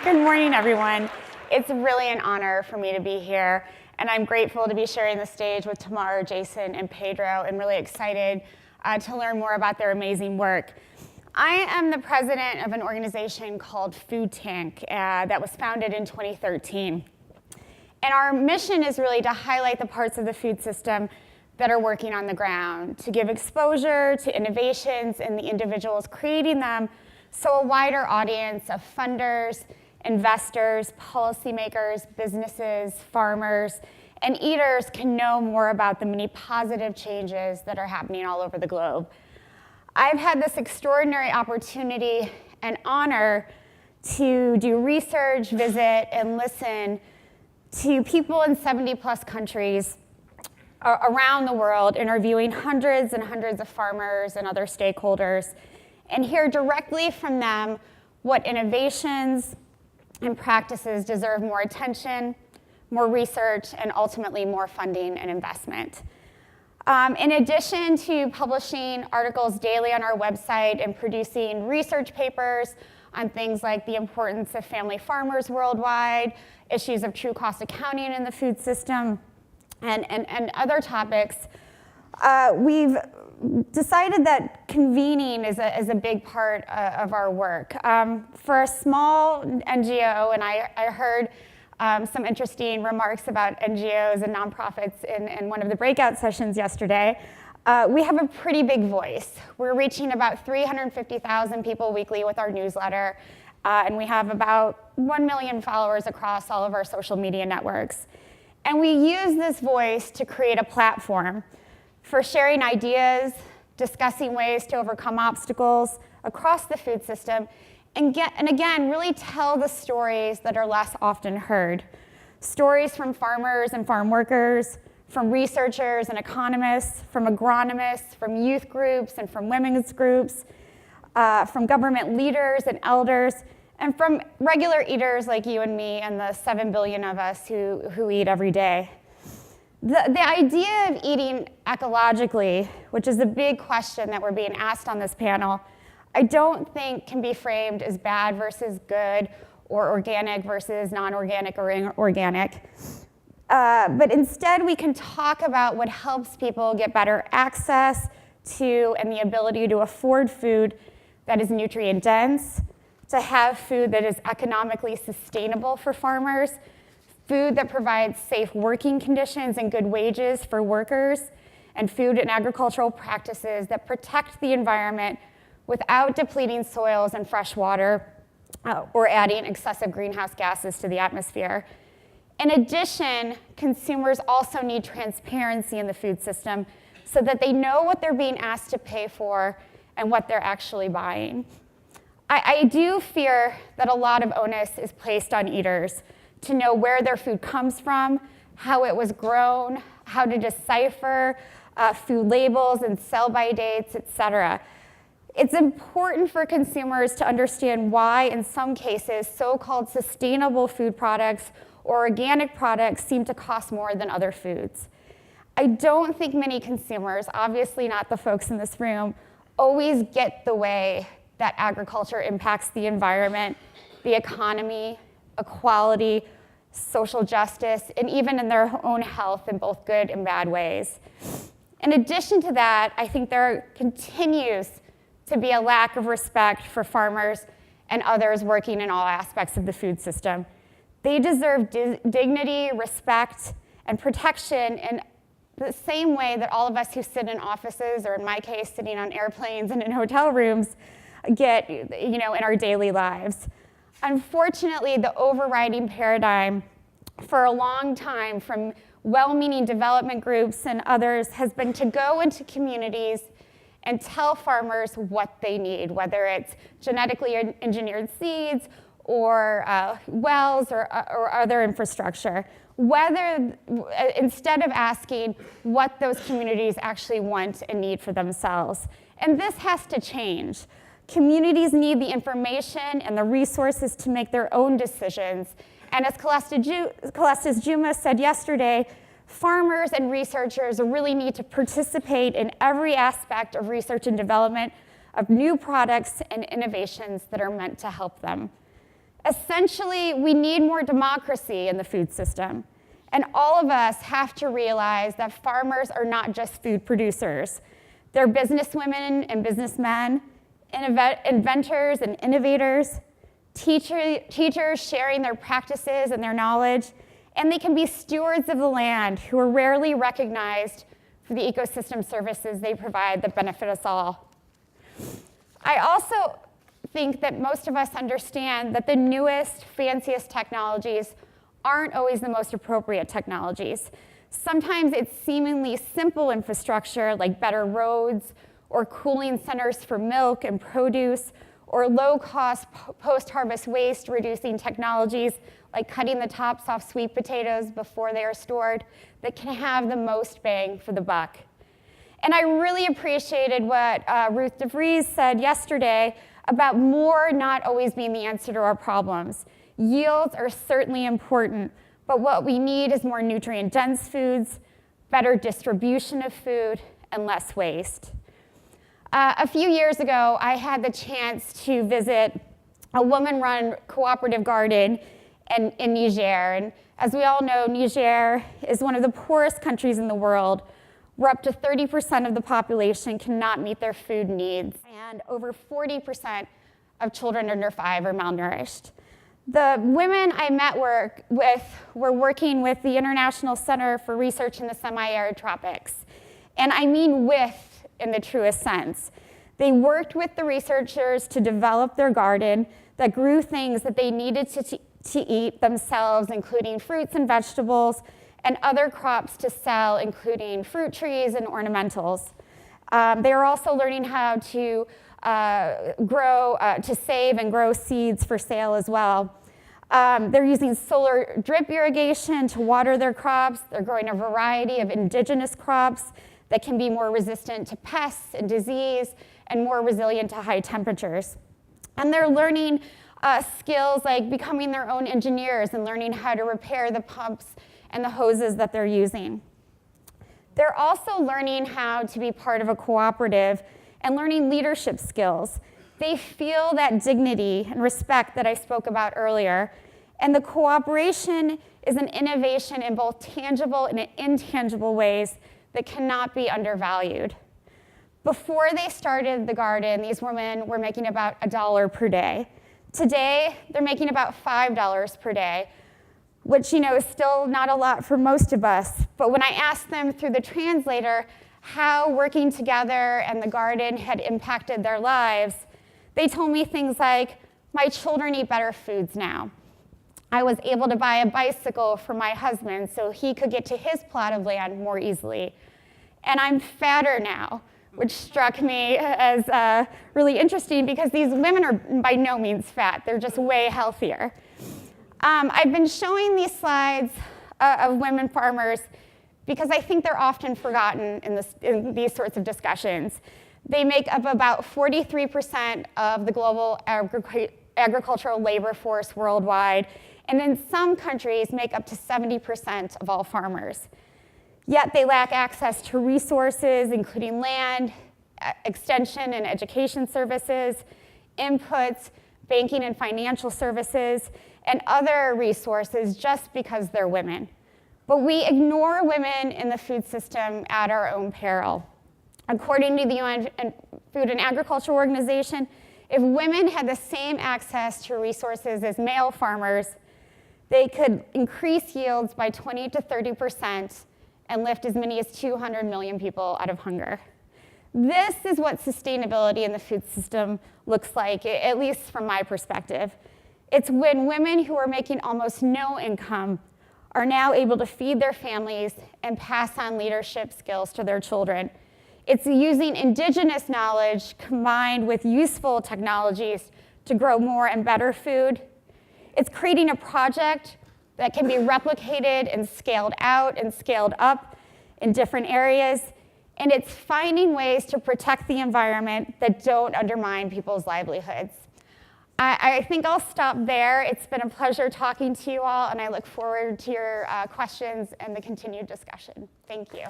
Good morning, everyone. It's really an honor for me to be here, and I'm grateful to be sharing the stage with Tamar, Jason, and Pedro, and really excited to learn more about their amazing work. I am the president of an organization called Food Tank that was founded in 2013. And our mission is really to highlight the parts of the food system that are working on the ground, to give exposure to innovations and the individuals creating them so a wider audience of funders, investors, policymakers, businesses, farmers, and eaters can know more about the many positive changes that are happening all over the globe. I've had this extraordinary opportunity and honor to do research, visit, and listen to people in 70+ countries around the world, interviewing hundreds and hundreds of farmers and other stakeholders, and hear directly from them what innovations and practices deserve more attention, more research, and ultimately more funding and investment. In addition to publishing articles daily on our website and producing research papers on things like the importance of family farmers worldwide, issues of true cost accounting in the food system, and other topics, we've decided that convening is a big part of our work. For a small NGO, and I heard some interesting remarks about NGOs and nonprofits in one of the breakout sessions yesterday, we have a pretty big voice. We're reaching about 350,000 people weekly with our newsletter, and we have about 1 million followers across all of our social media networks. And we use this voice to create a platform for sharing ideas, discussing ways to overcome obstacles across the food system, and again, really tell the stories that are less often heard. Stories from farmers and farm workers, from researchers and economists, from agronomists, from youth groups and from women's groups, from government leaders and elders, and from regular eaters like you and me and the 7 billion of us who eat every day. The idea of eating ecologically, which is the big question that we're being asked on this panel, I don't think can be framed as bad versus good or organic versus non-organic or organic. But instead, we can talk about what helps people get better access to and the ability to afford food that is nutrient dense, to have food that is economically sustainable for farmers, food that provides safe working conditions and good wages for workers, and food and agricultural practices that protect the environment without depleting soils and fresh water or adding excessive greenhouse gases to the atmosphere. In addition, consumers also need transparency in the food system so that they know what they're being asked to pay for and what they're actually buying. I do fear that a lot of onus is placed on eaters to know where their food comes from, how it was grown, how to decipher food labels and sell-by dates, etc. It's important for consumers to understand why, in some cases, so-called sustainable food products or organic products seem to cost more than other foods. I don't think many consumers, obviously not the folks in this room, always get the way that agriculture impacts the environment, the economy, equality, social justice, and even in their own health in both good and bad ways. In addition to that, I think there continues to be a lack of respect for farmers and others working in all aspects of the food system. They deserve dignity, respect, and protection in the same way that all of us who sit in offices, or in my case, sitting on airplanes and in hotel rooms, get, in our daily lives. Unfortunately, the overriding paradigm for a long time from well-meaning development groups and others has been to go into communities and tell farmers what they need, whether it's genetically engineered seeds or wells or other infrastructure, instead of asking what those communities actually want and need for themselves. And this has to change. Communities need the information and the resources to make their own decisions. And as Calestis Juma said yesterday, farmers and researchers really need to participate in every aspect of research and development of new products and innovations that are meant to help them. Essentially, we need more democracy in the food system. And all of us have to realize that farmers are not just food producers. They're businesswomen and businessmen, inventors and innovators, teachers sharing their practices and their knowledge, and they can be stewards of the land who are rarely recognized for the ecosystem services they provide that benefit us all. I also think that most of us understand that the newest, fanciest technologies aren't always the most appropriate technologies. Sometimes it's seemingly simple infrastructure like better roads or cooling centers for milk and produce, or low-cost post-harvest waste reducing technologies like cutting the tops off sweet potatoes before they are stored that can have the most bang for the buck. And I really appreciated what Ruth DeVries said yesterday about more not always being the answer to our problems. Yields are certainly important, but what we need is more nutrient-dense foods, better distribution of food, and less waste. A few years ago, I had the chance to visit a woman-run cooperative garden in Niger. And as we all know, Niger is one of the poorest countries in the world, where up to 30% of the population cannot meet their food needs, and over 40% of children under 5 are malnourished. The women I met with were working with the International Center for Research in the Semi-Arid Tropics. And I mean with in the truest sense. They worked with the researchers to develop their garden that grew things that they needed to eat themselves, including fruits and vegetables, and other crops to sell, including fruit trees and ornamentals. They are also learning how to to save and grow seeds for sale as well. They're using solar drip irrigation to water their crops. They're growing a variety of indigenous crops that can be more resistant to pests and disease and more resilient to high temperatures. And they're learning skills like becoming their own engineers and learning how to repair the pumps and the hoses that they're using. They're also learning how to be part of a cooperative and learning leadership skills. They feel that dignity and respect that I spoke about earlier. And the cooperation is an innovation in both tangible and intangible ways that cannot be undervalued. Before they started the garden, these women were making about $1 per day. Today, they're making about $5 per day, which is still not a lot for most of us. But when I asked them through the translator how working together and the garden had impacted their lives, they told me things like, my children eat better foods now. I was able to buy a bicycle for my husband so he could get to his plot of land more easily. And I'm fatter now, which struck me as really interesting because these women are by no means fat. They're just way healthier. I've been showing these slides of women farmers because I think they're often forgotten in these sorts of discussions. They make up about 43% of the global agricultural labor force worldwide, and in some countries make up to 70% of all farmers. Yet they lack access to resources, including land, extension and education services, inputs, banking and financial services, and other resources just because they're women. But we ignore women in the food system at our own peril. According to the UN Food and Agriculture Organization, if women had the same access to resources as male farmers, they could increase yields by 20 to 30% and lift as many as 200 million people out of hunger. This is what sustainability in the food system looks like, at least from my perspective. It's when women who are making almost no income are now able to feed their families and pass on leadership skills to their children. It's using indigenous knowledge combined with useful technologies to grow more and better food. It's creating a project that can be replicated and scaled out and scaled up in different areas. And it's finding ways to protect the environment that don't undermine people's livelihoods. I think I'll stop there. It's been a pleasure talking to you all, and I look forward to your questions and the continued discussion. Thank you.